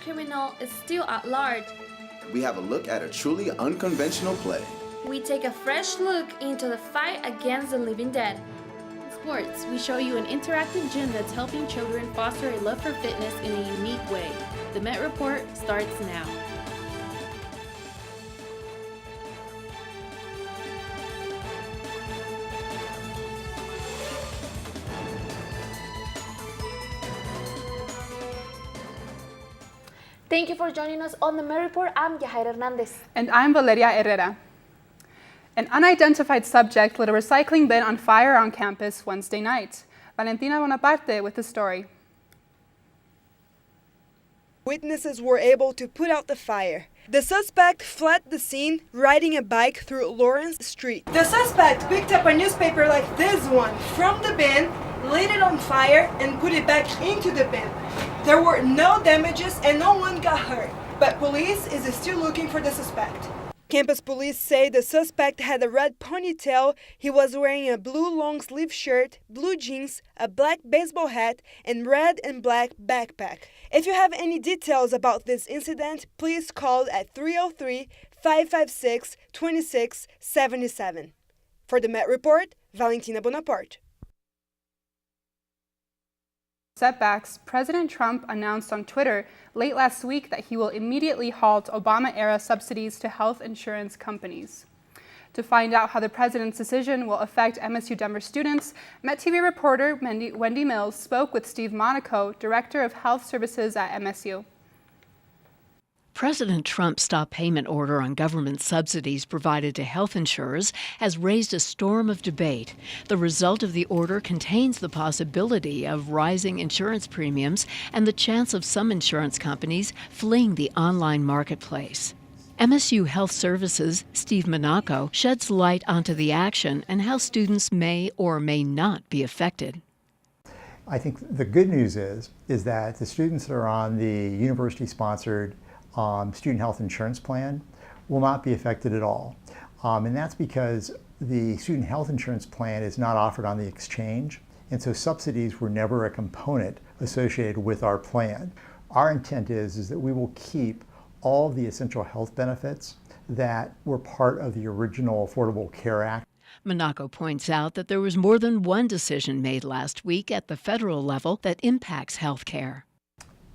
criminal is still at large. We have a look at a truly unconventional play. We take a fresh look into the fight against the living dead. In sports, we show you an interactive gym that's helping children foster a love for fitness in a unique way. The Met Report starts now. Thank you for joining us on the Met Report. I'm Yahaira Hernandez. And I'm Valeria Herrera. An unidentified subject lit a recycling bin on fire on campus Wednesday night. Valentina Bonaparte with the story. Witnesses were able to put out the fire. The suspect fled the scene riding a bike through Lawrence Street. The suspect picked up a newspaper like this one from the bin, lit it on fire, and put it back into the bin. There were no damages and no one got hurt, but police is still looking for the suspect. Campus police say the suspect had a red ponytail, he was wearing a blue long-sleeve shirt, blue jeans, a black baseball hat, and red and black backpack. If you have any details about this incident, please call at 303-556-2677. For the Met Report, Valentina Bonaparte. Setbacks, President Trump announced on Twitter late last week that he will immediately halt Obama-era subsidies to health insurance companies. To find out how the president's decision will affect MSU Denver students, Met TV reporter Wendy Mills spoke with Steve Monaco, Director of Health Services at MSU. President Trump's stop payment order on government subsidies provided to health insurers has raised a storm of debate. The result of the order contains the possibility of rising insurance premiums and the chance of some insurance companies fleeing the online marketplace. MSU Health Services' Steve Monaco sheds light onto the action and how students may or may not be affected. I think the good news is that the students that are on the university-sponsored student health insurance plan will not be affected at all. And that's because the student health insurance plan is not offered on the exchange, and so subsidies were never a component associated with our plan. Our intent is that we will keep all of the essential health benefits that were part of the original Affordable Care Act. Monaco points out that there was more than one decision made last week at the federal level that impacts health care.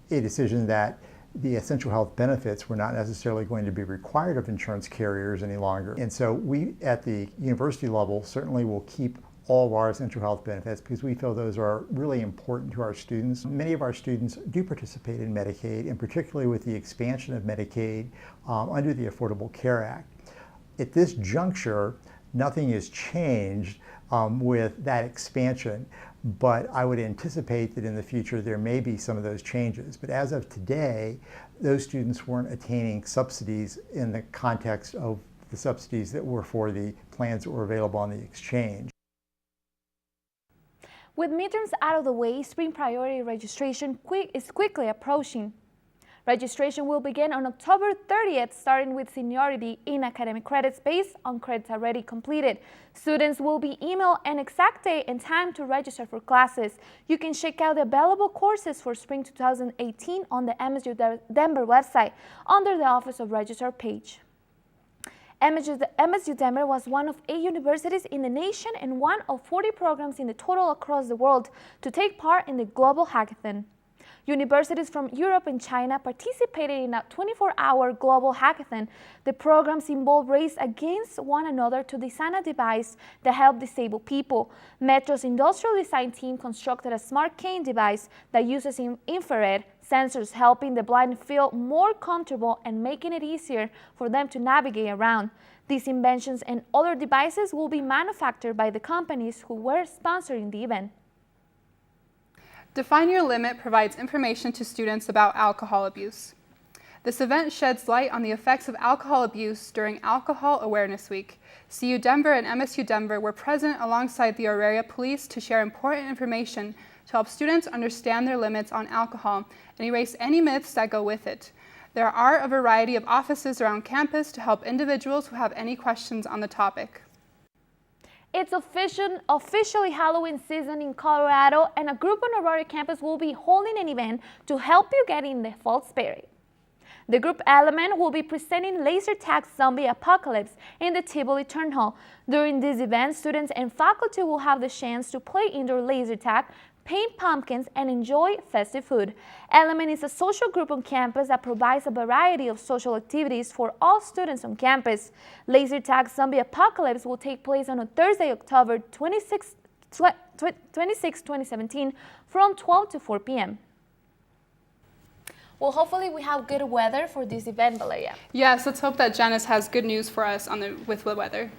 A decision that the essential health benefits were not necessarily going to be required of insurance carriers any longer. And so we, at the university level, certainly will keep all of our essential health benefits because we feel those are really important to our students. Many of our students do participate in Medicaid, and particularly with the expansion of Medicaid under the Affordable Care Act. At this juncture, nothing has changed with that expansion. But I would anticipate that in the future there may be some of those changes. But as of today, those students weren't attaining subsidies in the context of the subsidies that were for the plans that were available on the exchange. With midterms out of the way, spring priority registration is quickly approaching. Registration will begin on October 30th, starting with seniority in academic credits based on credits already completed. Students will be emailed an exact date and time to register for classes. You can check out the available courses for spring 2018 on the MSU Denver website under the Office of Registrar page. MSU Denver was one of 8 universities in the nation and one of 40 programs in the total across the world to take part in the Global Hackathon. Universities from Europe and China participated in a 24-hour global hackathon. The programs involve race against one another to design a device that helps disabled people. Metro's industrial design team constructed a smart cane device that uses infrared sensors, helping the blind feel more comfortable and making it easier for them to navigate around. These inventions and other devices will be manufactured by the companies who were sponsoring the event. Define Your Limit provides information to students about alcohol abuse. This event sheds light on the effects of alcohol abuse during Alcohol Awareness Week. CU Denver and MSU Denver were present alongside the Herrera police to share important information to help students understand their limits on alcohol and erase any myths that go with it. There are a variety of offices around campus to help individuals who have any questions on the topic. It's officially Halloween season in Colorado, and a group on Aurora campus will be holding an event to help you get in the fall spirit. The group Element will be presenting Laser Tag Zombie Apocalypse in the Tivoli Turn Hall. During this event, students and faculty will have the chance to play indoor laser tag, paint pumpkins, and enjoy festive food. Element is a social group on campus that provides a variety of social activities for all students on campus. Laser Tag Zombie Apocalypse will take place on a Thursday, October 26, 2017 from 12 to 4 p.m. Well, hopefully we have good weather for this event, Valeria. Yes, let's hope that Janice has good news for us with the weather.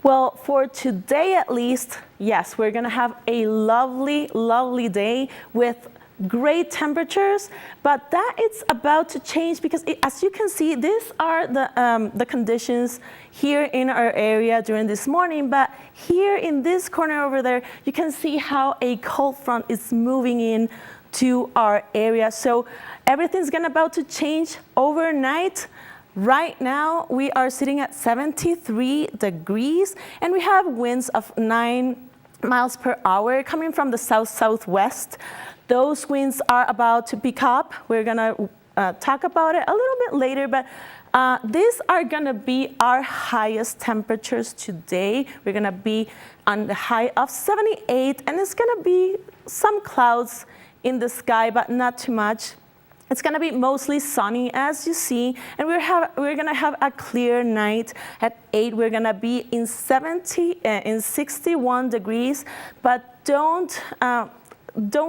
Well, for today at least, yes, we're gonna have a lovely, lovely day with great temperatures, but that it's about to change because as you can see, these are the conditions here in our area during this morning, but here in this corner over there, you can see how a cold front is moving in to our area. So everything's about to change overnight. Right now, we are sitting at 73 degrees, and we have winds of 9 miles per hour coming from the south-southwest. Those winds are about to pick up. We're gonna talk about it a little bit later, but these are gonna be our highest temperatures today. We're gonna be on the high of 78, and it's gonna be some clouds in the sky, but not too much. It's gonna be mostly sunny, as you see, and we're gonna have a clear night. At 8, we're gonna be in 61 degrees, but don't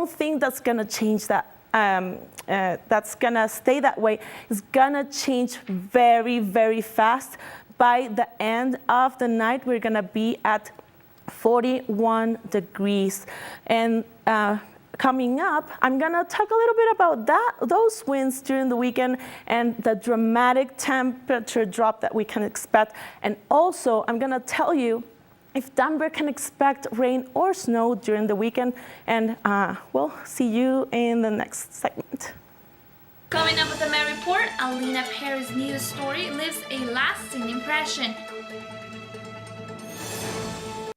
think that's gonna change that. That's gonna stay that way. It's gonna change very, very fast. By the end of the night, we're gonna be at 41 degrees, and coming up, I'm gonna talk a little bit about those winds during the weekend and the dramatic temperature drop that we can expect. And also, I'm gonna tell you if Denver can expect rain or snow during the weekend. And we'll see you in the next segment. Coming up with the Met Report, Alina Perry's news story leaves a lasting impression.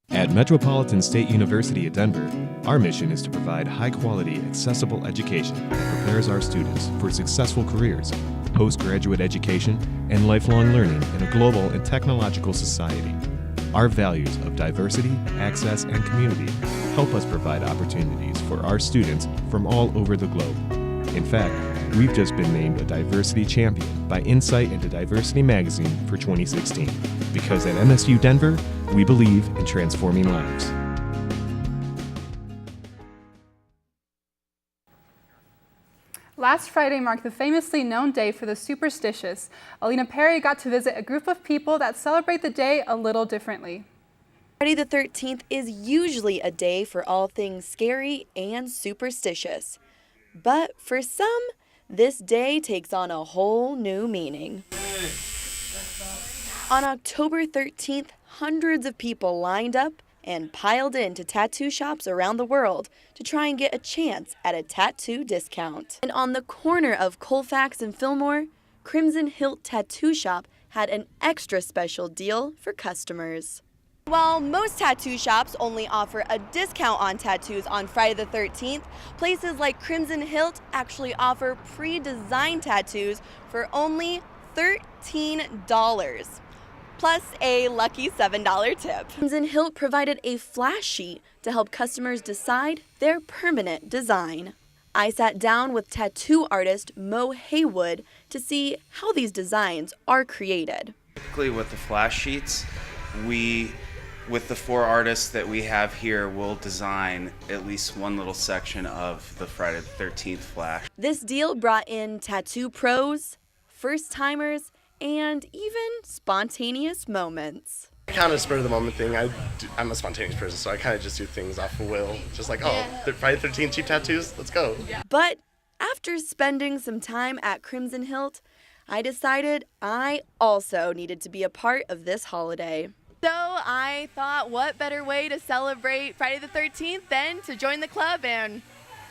At Metropolitan State University at Denver, our mission is to provide high-quality, accessible education that prepares our students for successful careers, postgraduate education, and lifelong learning in a global and technological society. Our values of diversity, access, and community help us provide opportunities for our students from all over the globe. In fact, we've just been named a diversity champion by Insight into Diversity magazine for 2016. Because at MSU Denver, we believe in transforming lives. Last Friday marked the famously known day for the superstitious. Alina Perry got to visit a group of people that celebrate the day a little differently. Friday the 13th is usually a day for all things scary and superstitious. But for some, this day takes on a whole new meaning. On October 13th, hundreds of people lined up and piled into tattoo shops around the world to try and get a chance at a tattoo discount. And on the corner of Colfax and Fillmore, Crimson Hilt Tattoo Shop had an extra special deal for customers. While most tattoo shops only offer a discount on tattoos on Friday the 13th, places like Crimson Hilt actually offer pre-designed tattoos for only $13, plus a lucky $7 tip. Crimson Hilt provided a flash sheet to help customers decide their permanent design. I sat down with tattoo artist Mo Haywood to see how these designs are created. Typically with the flash sheets, with the 4 artists that we have here, we'll design at least one little section of the Friday the 13th flash. This deal brought in tattoo pros, first-timers, and even spontaneous moments. Kind of spur of the moment thing. I'm a spontaneous person, so I kind of just do things off of will. Just like, Friday the 13th cheap tattoos, let's go. But after spending some time at Crimson Hilt, I decided I also needed to be a part of this holiday. So I thought, what better way to celebrate Friday the 13th than to join the club and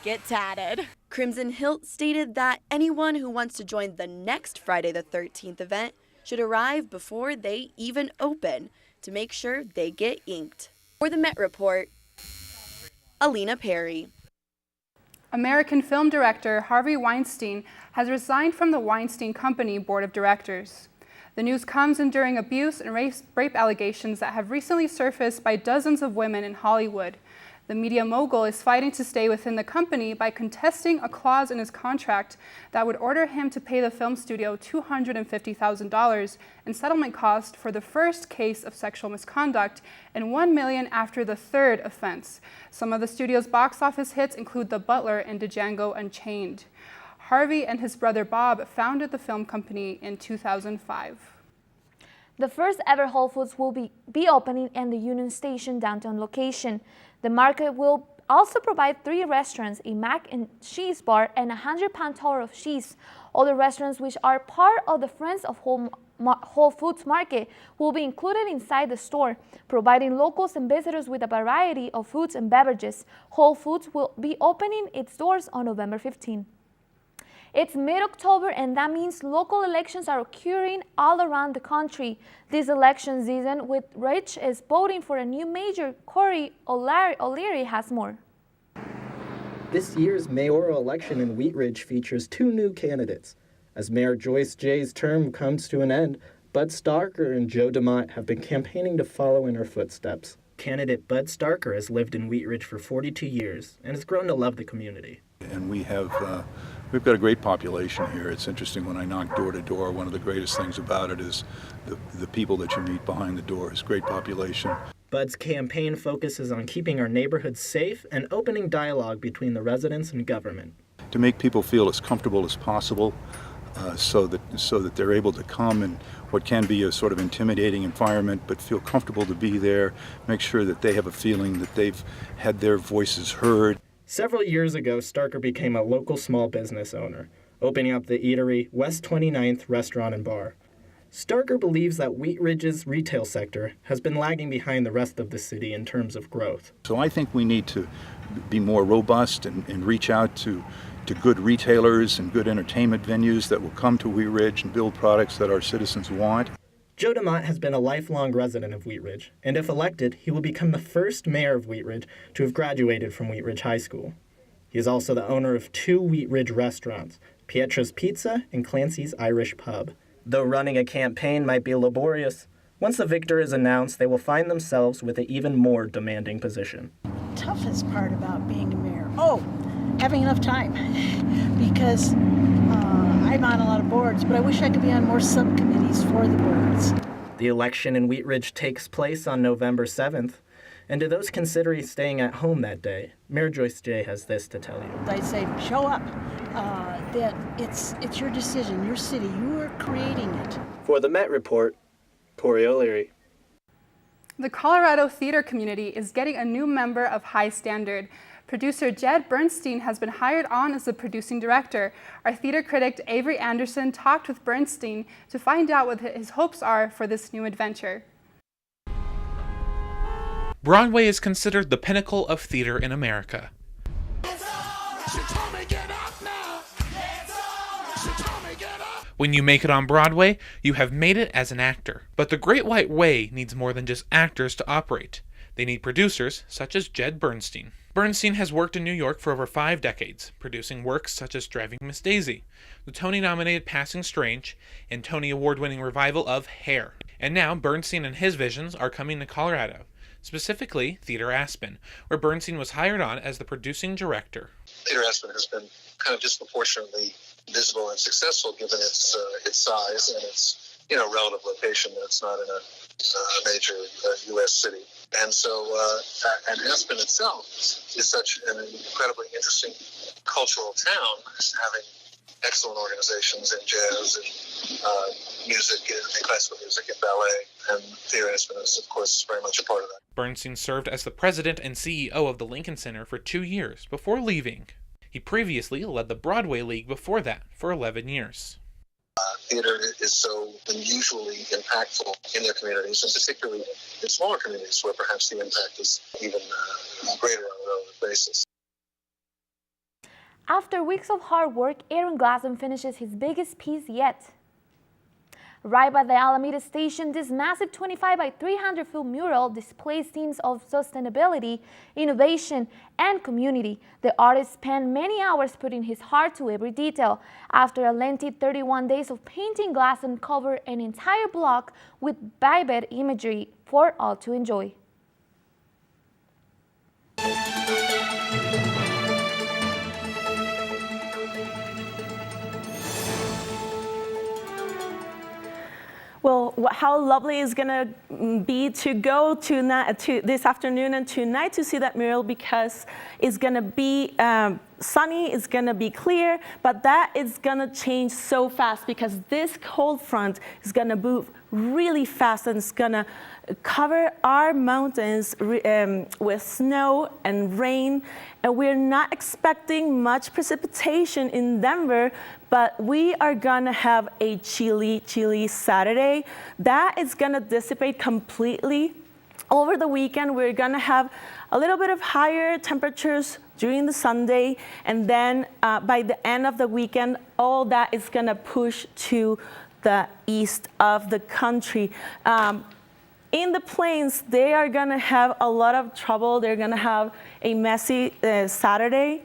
get tatted. Crimson Hilt stated that anyone who wants to join the next Friday the 13th event should arrive before they even open to make sure they get inked. For the Met Report, Alina Perry. American film director Harvey Weinstein has resigned from the Weinstein Company board of directors. The news comes during abuse and rape allegations that have recently surfaced by dozens of women in Hollywood. The media mogul is fighting to stay within the company by contesting a clause in his contract that would order him to pay the film studio $250,000 in settlement costs for the first case of sexual misconduct and $1 million after the third offense. Some of the studio's box office hits include The Butler and Django Unchained. Harvey and his brother Bob founded the film company in 2005. The first ever Whole Foods will be opening in the Union Station downtown location. The market will also provide 3 restaurants, a mac and cheese bar, and a 100-pound tower of cheese. Other restaurants which are part of the Friends of Whole Foods Market will be included inside the store, providing locals and visitors with a variety of foods and beverages. Whole Foods will be opening its doors on November 15. It's mid-October, and that means local elections are occurring all around the country. This election season, with Rich is voting for a new mayor, Corey O'Leary has more. This year's mayoral election in Wheat Ridge features 2 new candidates. As Mayor Joyce Jay's term comes to an end, Bud Starker and Joe DeMott have been campaigning to follow in her footsteps. Candidate Bud Starker has lived in Wheat Ridge for 42 years and has grown to love the community. And we've got a great population here. It's interesting when I knock door to door, one of the greatest things about it is the people that you meet behind the doors. Great population. Bud's campaign focuses on keeping our neighborhoods safe and opening dialogue between the residents and government. To make people feel as comfortable as possible so that they're able to come in what can be a sort of intimidating environment, but feel comfortable to be there, make sure that they have a feeling that they've had their voices heard. Several years ago, Starker became a local small business owner, opening up the eatery West 29th Restaurant and Bar. Starker believes that Wheat Ridge's retail sector has been lagging behind the rest of the city in terms of growth. So I think we need to be more robust and reach out to good retailers and good entertainment venues that will come to Wheat Ridge and build products that our citizens want. Joe DeMott has been a lifelong resident of Wheat Ridge, and if elected, he will become the first mayor of Wheat Ridge to have graduated from Wheat Ridge High School. He is also the owner of 2 Wheat Ridge restaurants, Pietro's Pizza and Clancy's Irish Pub. Though running a campaign might be laborious, once the victor is announced, they will find themselves with an even more demanding position. Toughest part about being a mayor, having enough time, because I'm on a lot of boards, but I wish I could be on more subcommittees for the boards. The election in Wheat Ridge takes place on November 7th, and to those considering staying at home that day, Mayor Joyce Jay has this to tell you. I say, show up. That it's your decision, your city, you are creating it. For the Met Report, Corey O'Leary. The Colorado theater community is getting a new member of high standard. Producer Jed Bernstein has been hired on as the producing director. Our theater critic Avery Anderson talked with Bernstein to find out what his hopes are for this new adventure. Broadway is considered the pinnacle of theater in America. When you make it on Broadway, you have made it as an actor. But the Great White Way needs more than just actors to operate. They need producers, such as Jed Bernstein. Bernstein has worked in New York for over 5 decades, producing works such as Driving Miss Daisy, the Tony-nominated Passing Strange, and Tony Award-winning revival of Hair. And now Bernstein and his visions are coming to Colorado, specifically Theater Aspen, where Bernstein was hired on as the producing director. Theater Aspen has been kind of disproportionately visible and successful given its size and its relative location. It's not in a major U.S. city. And so, and Aspen itself is such an incredibly interesting cultural town, having excellent organizations in jazz and music and classical music and ballet. And Theater Aspen is, of course, very much a part of that. Bernstein served as the president and CEO of the Lincoln Center for 2 years before leaving. He previously led the Broadway League before that for 11 years. Theater is so unusually impactful in their communities, and particularly in smaller communities where perhaps the impact is even greater on a relative basis. After weeks of hard work, Aaron Glassman finishes his biggest piece yet. Right by the Alameda station, this massive 25 by 300 foot mural displays themes of sustainability, innovation, and community. The artist spent many hours putting his heart to every detail. After a lengthy 31 days of painting, glass uncovered an entire block with vivid imagery for all to enjoy. Well, how lovely is going to be to go to this afternoon and tonight to see that mural, because it's going to be sunny, it's going to be clear, but that is going to change so fast because this cold front is going to move really fast and it's going to cover our mountains with snow and rain. And we're not expecting much precipitation in Denver, but we are gonna have a chilly Saturday. That is gonna dissipate completely. Over the weekend, we're gonna have a little bit of higher temperatures during the Sunday, and then by the end of the weekend, all that is gonna push to the east of the country. In the plains, they are gonna have a lot of trouble. They're gonna have a messy Saturday,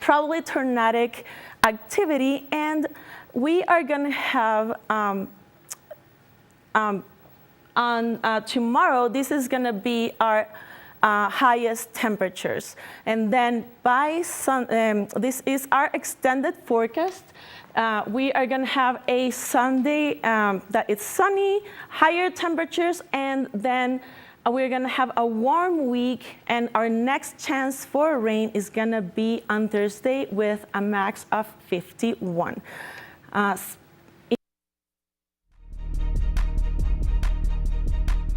probably tornadic activity, and we are gonna have on tomorrow, this is gonna be our highest temperatures. And then by this is our extended forecast. We are gonna have a Sunday that it's sunny, higher temperatures, and then we're gonna have a warm week, and our next chance for rain is gonna be on Thursday with a max of 51.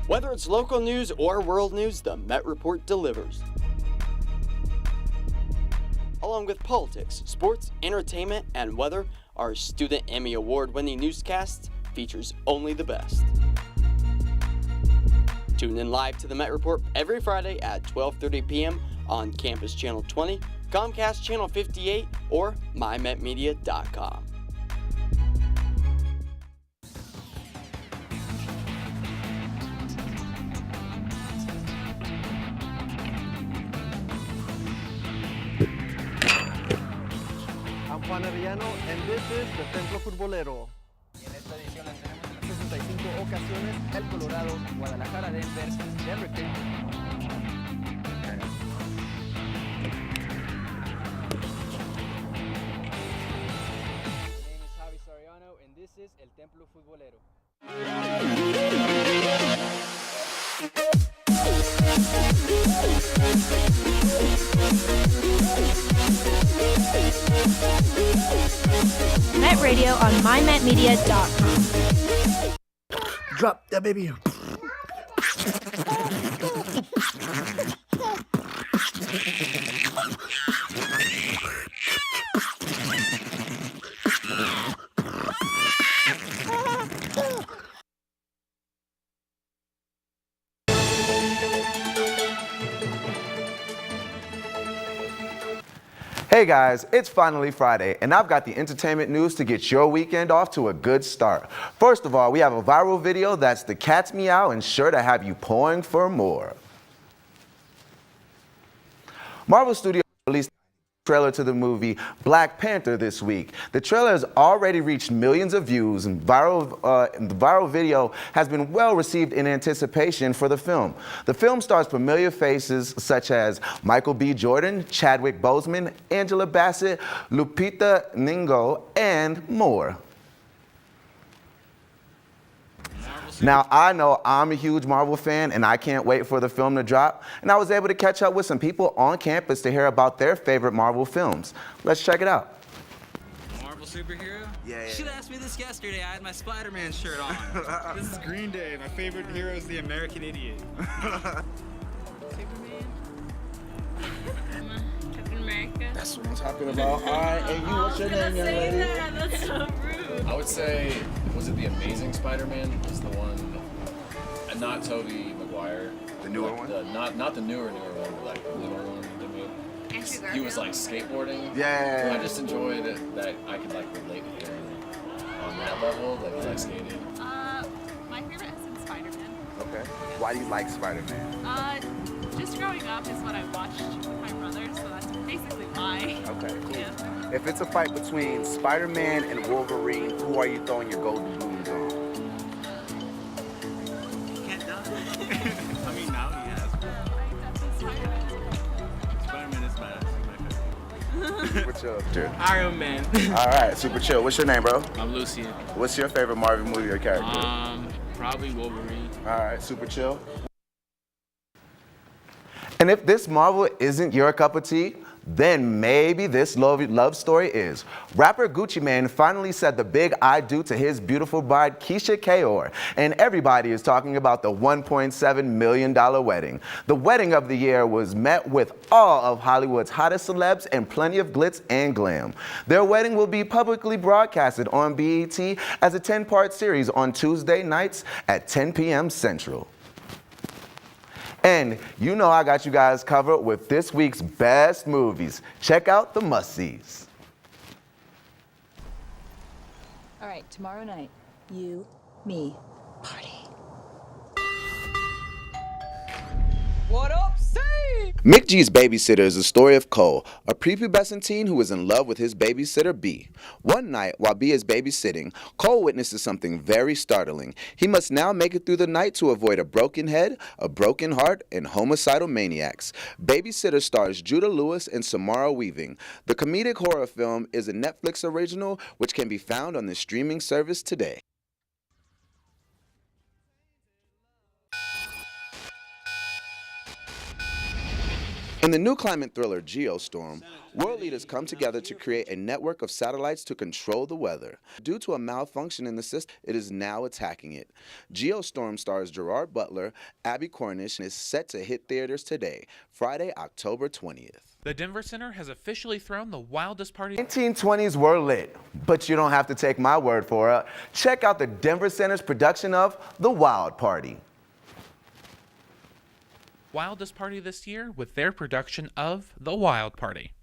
Whether it's local news or world news, the Met Report delivers. Along with politics, sports, entertainment, and weather, our Student Emmy Award-winning newscast features only the best. Tune in live to the Met Report every Friday at 12:30 p.m. on Campus Channel 20, Comcast Channel 58, or mymetmedia.com. I'm Juan Arellano, and this is the Templo Futbolero. En esta edición la tenemos en las 65 ocasiones El Colorado, Guadalajara, Denver, Denver King. And this is El Templo Futbolero. Met Radio on mymetmedia.com. Drop that baby. Hey guys, it's finally Friday, and I've got the entertainment news to get your weekend off to a good start. First of all, we have a viral video that's the cat's meow and sure to have you pouring for more. Marvel Studios released a trailer to the movie Black Panther this week. The trailer has already reached millions of views, and the viral video has been well received in anticipation for the film. The film stars familiar faces such as Michael B. Jordan, Chadwick Boseman, Angela Bassett, Lupita Nyong'o, and more. Now, I know I'm a huge Marvel fan, and I can't wait for the film to drop. And I was able to catch up with some people on campus to hear about their favorite Marvel films. Let's check it out. Marvel superhero? Yeah. You should have asked me this yesterday. I had my Spider-Man shirt on. This is Green Day. My favorite hero is the American Idiot. Captain America. That's what I'm talking about. All right, and you, what's your name, young lady? That's so rude. I would say, was it the Amazing Spider-Man? Was the one, not Tobey Maguire. The newer one? Not the newer one, but like the newer one. He was like skateboarding. Yeah. I just enjoyed it that I could like relate to him on that level, like he like skating. Why do you like Spider-Man? Just growing up is what I watched with my brother, so that's basically why. Okay, cool. Yeah. If it's a fight between Spider-Man and Wolverine, who are you throwing your golden boots on? I mean, now he has. Spider-Man is my favorite. Super chill, dude. Iron Man. All right, super chill. What's your name, bro? I'm Lucian. What's your favorite Marvel movie or character? Probably Wolverine. All right, super chill. And if this Marvel isn't your cup of tea, then maybe this love story is. Rapper Gucci Mane finally said the big I do to his beautiful bride, Keisha Kaor, and everybody is talking about the $1.7 million wedding. The wedding of the year was met with all of Hollywood's hottest celebs and plenty of glitz and glam. Their wedding will be publicly broadcasted on BET as a 10-part series on Tuesday nights at 10 p.m. Central. And you know I got you guys covered with this week's best movies. Check out the must-sees. All right, tomorrow night, you, me, party. What up, say? Mick G's Babysitter is the story of Cole, a prepubescent teen who is in love with his babysitter, B. One night, while B is babysitting, Cole witnesses something very startling. He must now make it through the night to avoid a broken head, a broken heart, and homicidal maniacs. Babysitter stars Judah Lewis and Samara Weaving. The comedic horror film is a Netflix original, which can be found on the streaming service today. In the new climate thriller Geostorm, world leaders come together to create a network of satellites to control the weather. Due to a malfunction in the system, it is now attacking it. Geostorm stars Gerard Butler, Abby Cornish, and is set to hit theaters today, Friday, October 20th. The Denver Center has officially thrown the wildest party. 1920s were lit, but you don't have to take my word for it. Check out the Denver Center's production of The Wild Party. Wildest party this year with their production of The Wild Party.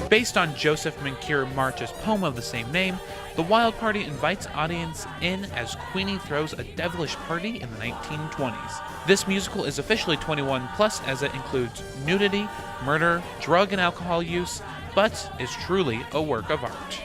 Based on Joseph Menkira March's poem of the same name, The Wild Party invites audience in as Queenie throws a devilish party in the 1920s. This musical is officially 21 plus as it includes nudity, murder, drug and alcohol use, but is truly a work of art.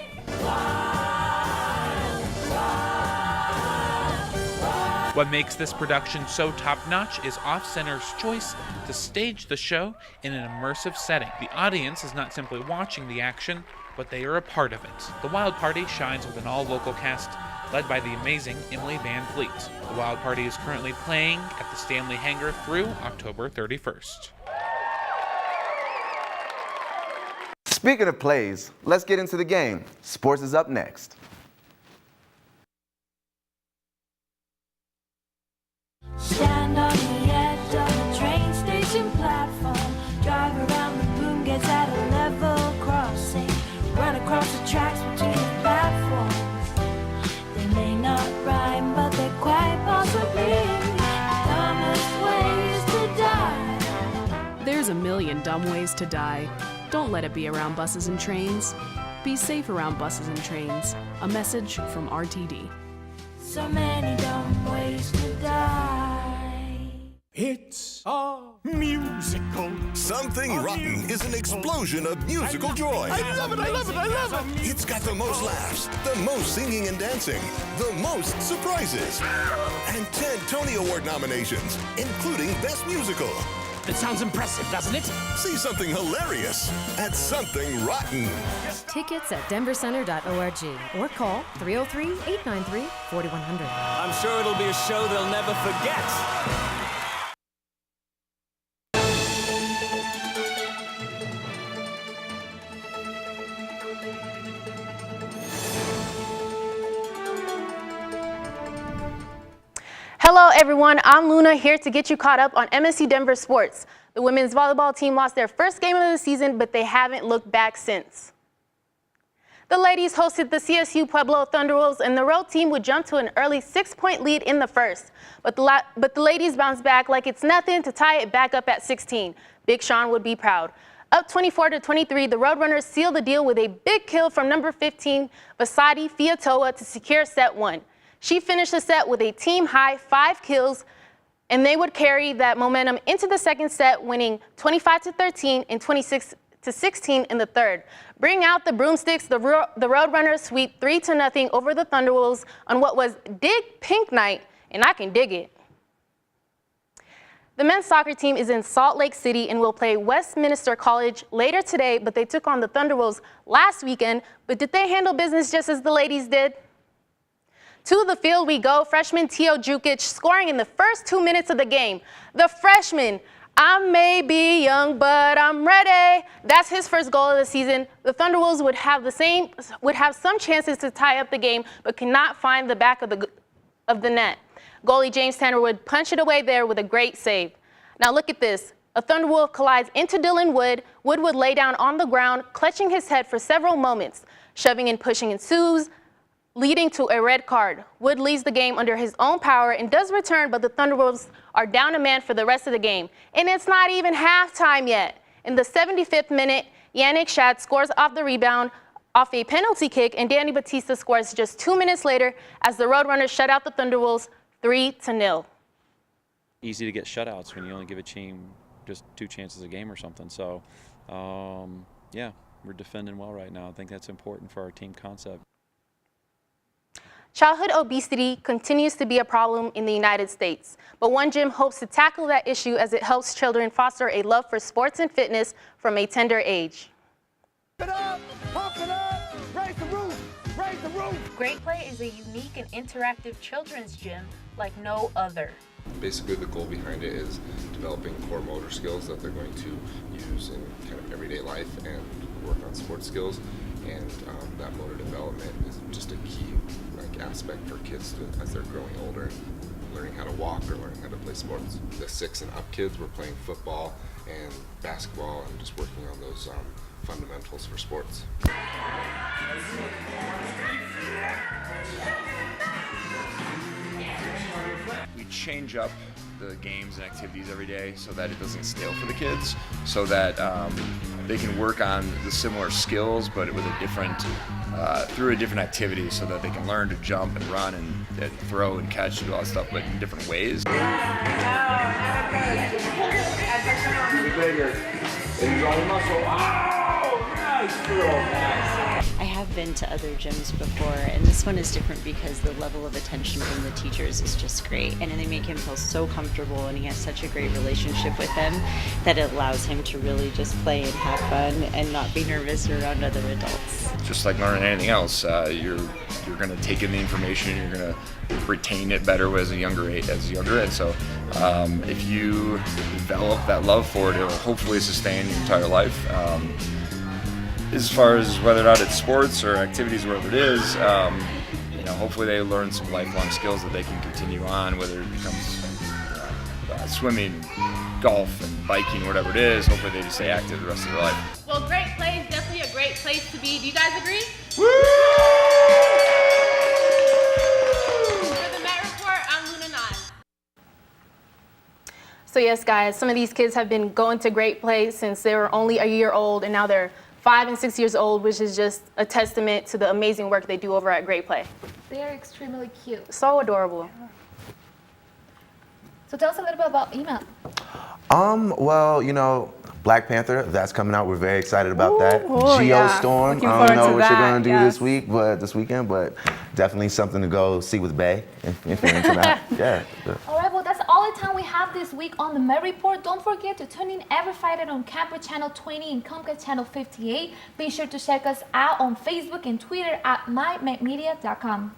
What makes this production so top-notch is Off-Center's choice to stage the show in an immersive setting. The audience is not simply watching the action, but they are a part of it. The Wild Party shines with an all-local cast led by the amazing Emily Van Fleet. The Wild Party is currently playing at the Stanley Hangar through October 31st. Speaking of plays, let's get into the game. Sports is up next. Stand on the edge of the train station platform. Drive around the boom, gets at a level crossing. Run across the tracks between the platforms. They may not rhyme, but they're quite possibly the dumbest ways to die. There's a million dumb ways to die. Don't let it be around buses and trains. Be safe around buses and trains. A message from RTD. So many dumb ways to die. It's a musical. Something Rotten is an explosion of musical joy. I love it, I love it, I love it. It's got the most laughs, the most singing and dancing, the most surprises, and 10 Tony Award nominations, including Best Musical. It sounds impressive, doesn't it? See something hilarious at Something Rotten. Tickets at denvercenter.org or call 303-893-4100. I'm sure it'll be a show they'll never forget. Hello everyone, I'm Luna here to get you caught up on MSU Denver sports. The women's volleyball team lost their first game of the season, but they haven't looked back since. The ladies hosted the CSU Pueblo Thunderwolves, and the road team would jump to an early 6-point lead in the first. But the ladies bounced back like it's nothing to tie it back up at 16. Big Sean would be proud. Up 24-23, the Roadrunners sealed the deal with a big kill from number 15, Vasadi Fiatoa, to secure set 1. She finished the set with a team-high 5 kills, and they would carry that momentum into the second set, winning 25-13 and 26-16 in the third. Bring out the broomsticks, the Roadrunners sweep 3-0 over the Thunderwolves on what was Dig Pink Night, and I can dig it. The men's soccer team is in Salt Lake City and will play Westminster College later today, but they took on the Thunderwolves last weekend. But did they handle business just as the ladies did? To the field we go, freshman Teo Jukic scoring in the first 2 minutes of the game. The freshman, I may be young, but I'm ready. That's his first goal of the season. The Thunderwolves would have some chances to tie up the game, but cannot find the back of the net. Goalie James Tanner would punch it away there with a great save. Now look at this. A Thunderwolf collides into Dylan Wood. Wood would lay down on the ground, clutching his head for several moments. Shoving and pushing ensues, leading to a red card. Wood leaves the game under his own power and does return, but the Thunderwolves are down a man for the rest of the game. And it's not even halftime yet. In the 75th minute, Yannick Schad scores off the rebound off a penalty kick, and Danny Batista scores just 2 minutes later as the Roadrunners shut out the Thunderwolves 3-0. Easy to get shutouts when you only give a team just 2 chances a game or something. So, yeah, we're defending well right now. I think that's important for our team concept. Childhood obesity continues to be a problem in the United States, but one gym hopes to tackle that issue as it helps children foster a love for sports and fitness from a tender age. Pump it up, pump it up, raise the roof, raise the roof. Great Play is a unique and interactive children's gym like no other. Basically, the goal behind it is developing core motor skills that they're going to use in kind of everyday life and work on sports skills. And that motor development is just a key aspect for kids as they're growing older, learning how to walk or learning how to play sports. The 6 and up kids were playing football and basketball and just working on those fundamentals for sports. We change up the games and activities every day so that it doesn't get stale for the kids, so that they can work on the similar skills but with a different, through a different activity, so that they can learn to jump and run and throw and catch and do all that stuff, but in different ways. I have been to other gyms before, and this one is different because the level of attention from the teachers is just great, and they make him feel so comfortable, and he has such a great relationship with them that it allows him to really just play and have fun and not be nervous around other adults. Just like learning anything else, you're going to take in the information, you're going to retain it better as a younger age. And so if you develop that love for it, it will hopefully sustain your entire life. As far as whether or not it's sports or activities, wherever it is, hopefully they learn some lifelong skills that they can continue on, whether it becomes swimming, golf, and biking, whatever it is. Hopefully they just stay active the rest of their life. Well, Great Play is definitely a great place to be. Do you guys agree? Woo! For the Met Report, I'm Lun Nas. So yes, guys, some of these kids have been going to Great Play since they were only a year old, and now they're 5 and 6 years old, which is just a testament to the amazing work they do over at Great Play. They are extremely cute. So adorable. So tell us a little bit about Emet. Well, Black Panther, that's coming out. We're very excited about that. Geostorm, Looking I don't know forward to what you're that, going to do yes. this weekend, but definitely something to go see with Bay if you're into that. Yeah. All right, well, that's all the time we have this week on the Met Report. Don't forget to tune in every Friday on Campus Channel 20 and Comcast Channel 58. Be sure to check us out on Facebook and Twitter at mymetmedia.com.